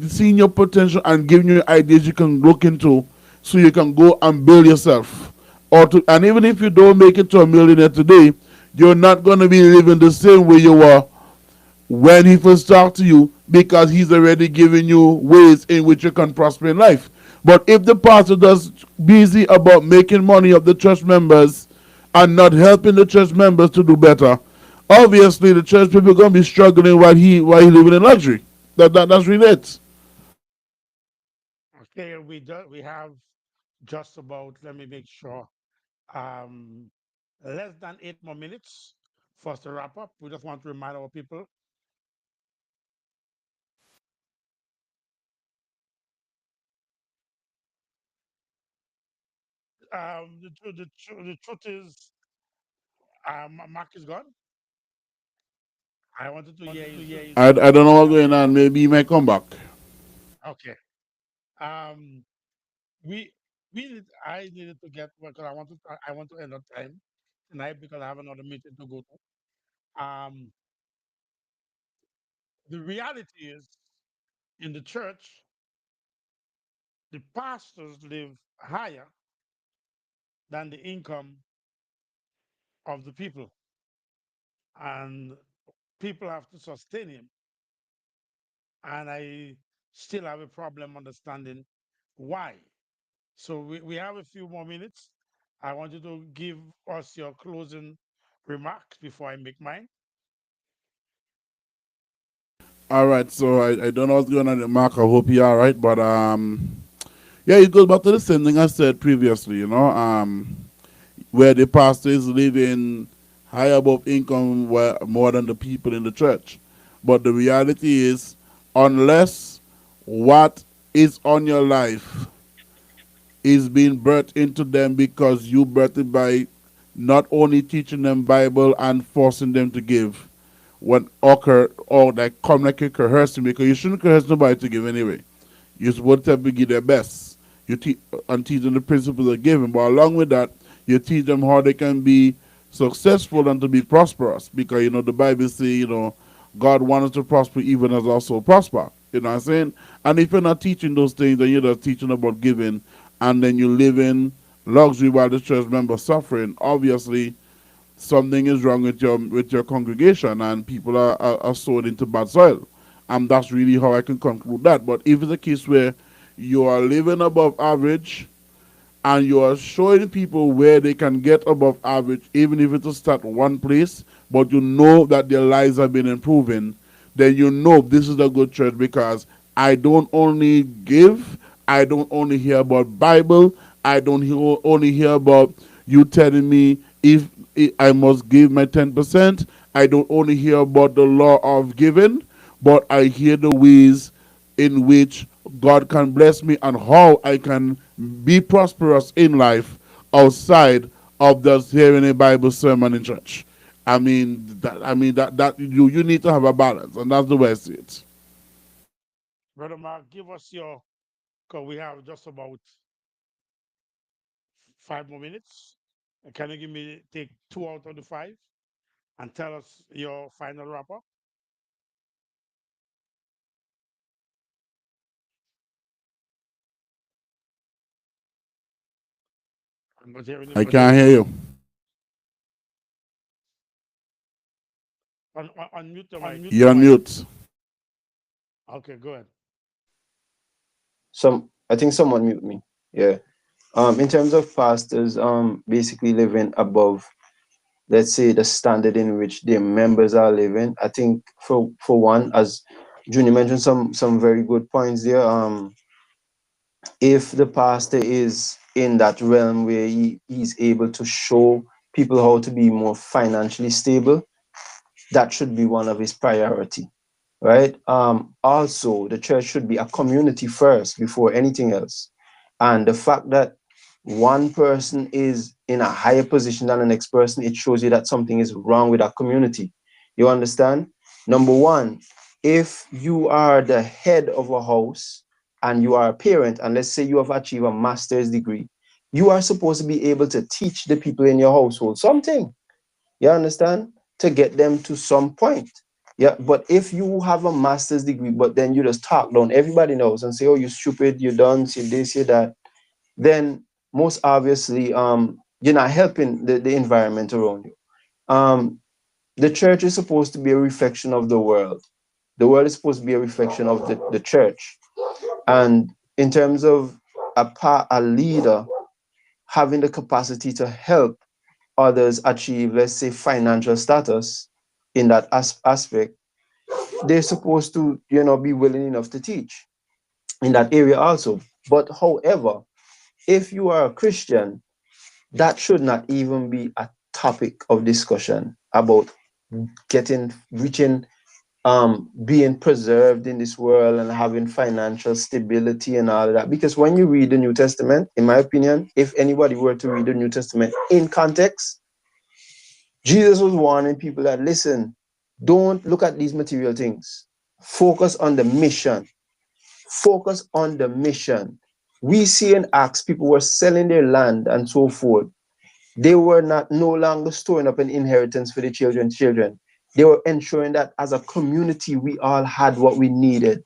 seeing your potential and giving you ideas you can look into, so you can go and build yourself. And even if you don't make it to a millionaire today, you're not going to be living the same way you were when he first talked to you, because he's already given you ways in which you can prosper in life. But if the pastor does busy about making money of the church members and not helping the church members to do better, obviously the church people are going to be struggling while he living in luxury. That's really it. Okay, we have just about, let me make sure, um, less than 8 more minutes for us to wrap up. We just want to remind our people, the truth is, Mark is gone. I wanted to hear you, sir. I don't know what's going on. Maybe he might come back. Okay. Um, we I needed to get, because I want to end on time tonight because I have another meeting to go to. The reality is, in the church, the pastors live higher than the income of the people, and people have to sustain him. And I still have a problem understanding why. So we have a few more minutes. I want you to give us your closing remarks before I make mine. All right, so I don't know what's going on with Mark. I hope you're all right. But yeah, it goes back to the same thing I said previously. Where the pastor is living high above income more than the people in the church. But the reality is, unless what is on your life is being birthed into them because you birthed it by not only teaching them Bible and forcing them to give, when or like come like you coercing, because you shouldn't coerce nobody to give anyway. You're supposed to have to give their best. And teach them the principles of giving, but along with that, you teach them how they can be successful and to be prosperous. Because the Bible says, God wants us to prosper even as also prosper. You know what I'm saying? And if you're not teaching those things, then you're just teaching about giving, and then you live in luxury while the church member suffering. Obviously, something is wrong with your congregation, and people are sown into bad soil. And that's really how I can conclude that. But if it's a case where you are living above average, and you are showing people where they can get above average, even if it's to start one place, but you know that their lives have been improving, then you know this is a good church because I don't only give, I don't only hear about Bible, I don't only hear about you telling me if I must give my 10%. I don't only hear about the law of giving, but I hear the ways in which God can bless me and how I can be prosperous in life outside of just hearing a Bible sermon in church. That you need to have a balance, and that's the way I see it. Brother Mark, give us your, because we have just about 5 more minutes. Can you give me take 2 out of the 5 and tell us your final wrap up? I'm not hearing him I again. can't hear you. Unmute your mic. You're on mute. Okay, go ahead. I think someone mute me. Yeah. In terms of pastors, basically living above, let's say, the standard in which their members are living. I think for one, as Junior mentioned some very good points there. If the pastor is in that realm where he's able to show people how to be more financially stable, that should be one of his priority, right? Also, the church should be a community first before anything else. And the fact that one person is in a higher position than the next person, it shows you that something is wrong with that community. You understand? Number one, if you are the head of a house and you are a parent, and let's say you have achieved a master's degree, you are supposed to be able to teach the people in your household something. You understand? To get them to some point. Yeah, but if you have a master's degree, but then you just talk down, everybody knows and say, "Oh, you stupid, you done, say this, say that," then most obviously, you're not helping the environment around you. The church is supposed to be a reflection of the world. The world is supposed to be a reflection of the church. And in terms of a leader having the capacity to help others achieve, let's say, financial status in that aspect, they're supposed to, be willing enough to teach in that area also. But however, if you are a Christian, that should not even be a topic of discussion about reaching, being preserved in this world and having financial stability and all of that. Because when you read the New Testament, in my opinion, if anybody were to read the New Testament in context, Jesus was warning people that, listen, don't look at these material things. Focus on the mission. Focus on the mission. We see in Acts, people were selling their land and so forth. They were not no longer storing up an inheritance for the children. They were ensuring that as a community, we all had what we needed.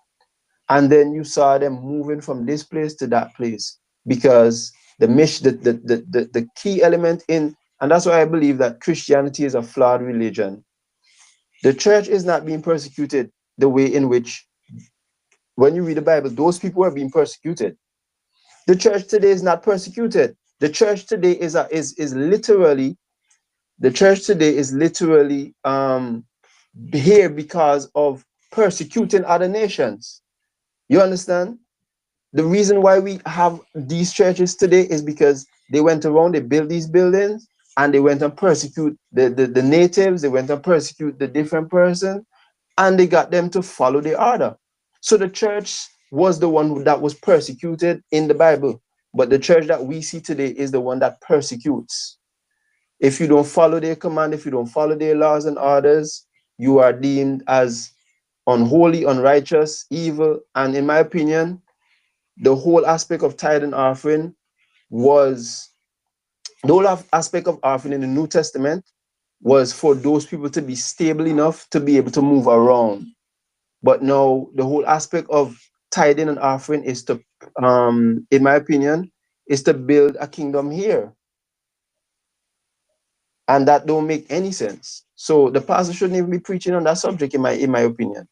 And then you saw them moving from this place to that place because the mission, the key element in, and that's why I believe that Christianity is a flawed religion. The church is not being persecuted the way in which, when you read the Bible, those people are being persecuted. The church today is not persecuted. The church today is literally, the church today is literally here because of persecuting other nations. You understand? The reason why we have these churches today is because they went around, they built these buildings, and they went and persecute the natives, they went and persecute the different person, and they got them to follow the order. So the church was the one that was persecuted in the Bible. But the church that we see today is the one that persecutes. If you don't follow their command, if you don't follow their laws and orders, you are deemed as unholy, unrighteous, evil. And in my opinion, the whole aspect of tithe and offering was the whole aspect of offering in the New Testament was for those people to be stable enough to be able to move around. But now the whole aspect of tithing and offering is to, in my opinion, is to build a kingdom here, and that don't make any sense. So the pastor shouldn't even be preaching on that subject, in my opinion.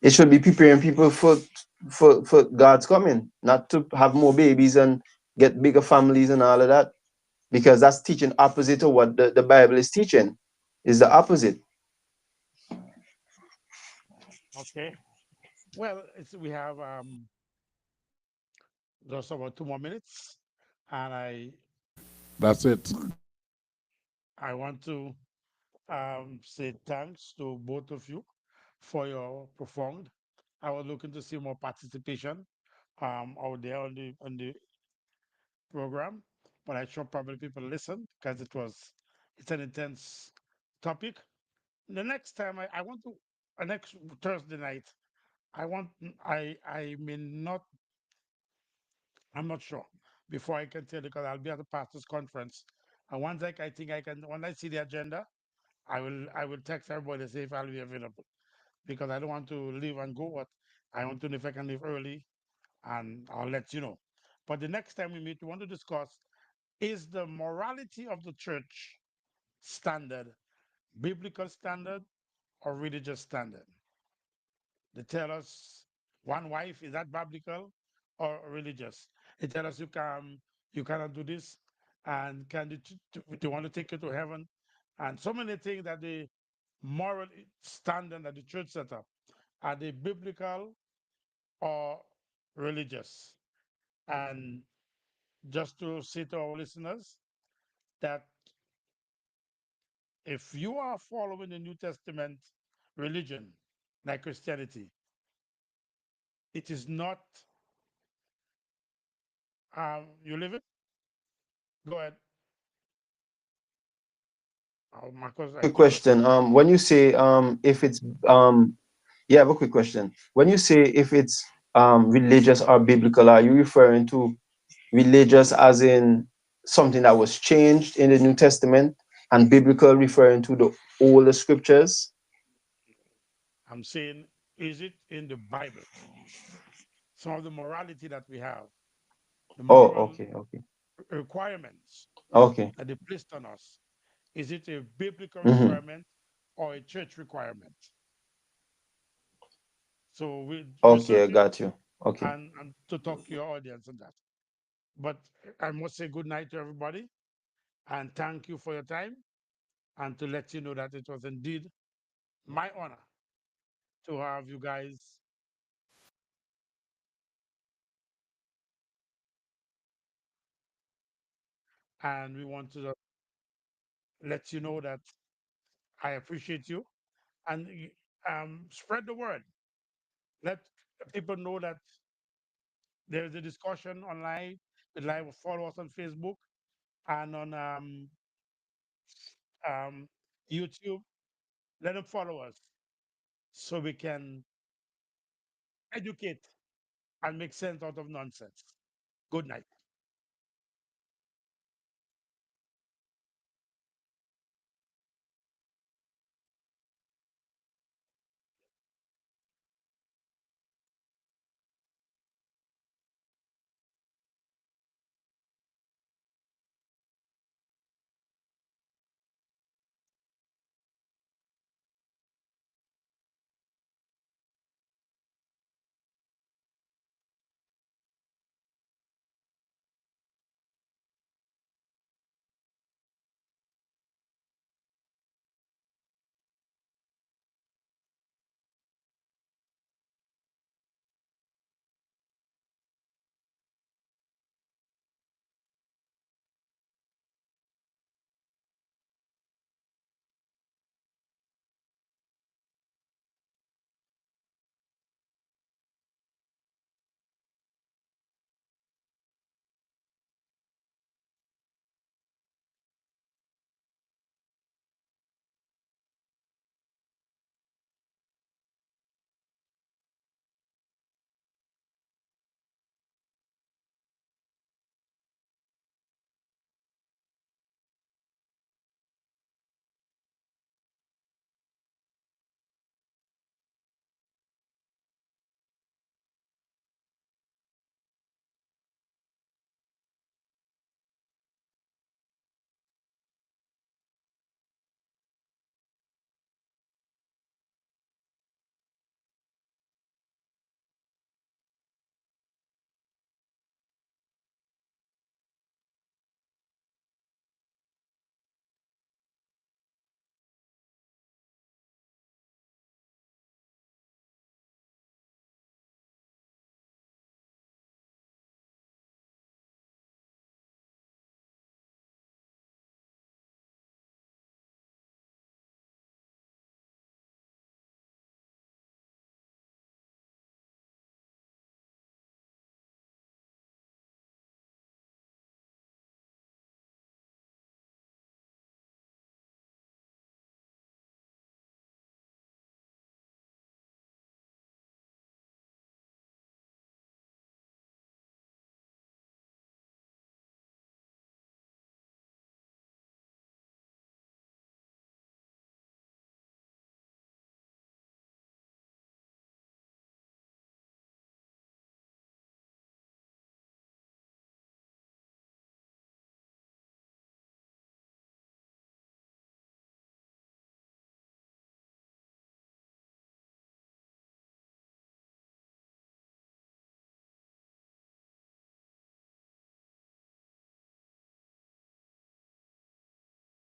It should be preparing people for God's coming, not to have more babies and get bigger families and all of that, because that's teaching opposite to what the Bible is teaching. Is the opposite. Okay. Well, we have just about 2 more minutes, and That's it. I want to say thanks to both of you for your profound. I was looking to see more participation out there on the program, but I'm sure probably people listened because it's an intense topic. The next time I want to next Thursday night, I want I may not I'm not sure before I can tell you because I'll be at the pastors conference. And once I think I can when I see the agenda, I will text everybody to say if I'll be available because I don't want to leave and go, but I want to know if I can leave early and I'll let you know. But the next time we meet, we want to discuss is the morality of the church standard biblical standard or religious standard? They tell us one wife, is that biblical or religious? They tell us you cannot do this and they want to take you to heaven and so many things that the moral standard that the church set up are they biblical or religious? And just to say to our listeners that if you are following the New Testament religion like Christianity, it is not you live it? Go ahead. Oh, Marcos, I Quick think question. When you say if it's yeah, I have a quick question. When you say if it's religious or biblical, are you referring to religious as in something that was changed in the New Testament, and biblical referring to the older scriptures? I'm saying, is it in the Bible? Some of the morality that we have, the Oh, moral okay, okay, requirements okay. that they placed on us, is it a biblical Mm-hmm. requirement or a church requirement? So we Okay, I research it got you. Okay. and to talk to your audience on that. But I must say good night to everybody and thank you for your time and to let you know that it was indeed my honor to have you guys and we want to let you know that I appreciate you and spread the word. Let people know that there is a discussion online. Live follow us on Facebook and on um, YouTube. Let them follow us so we can educate and make sense out of nonsense. Good night.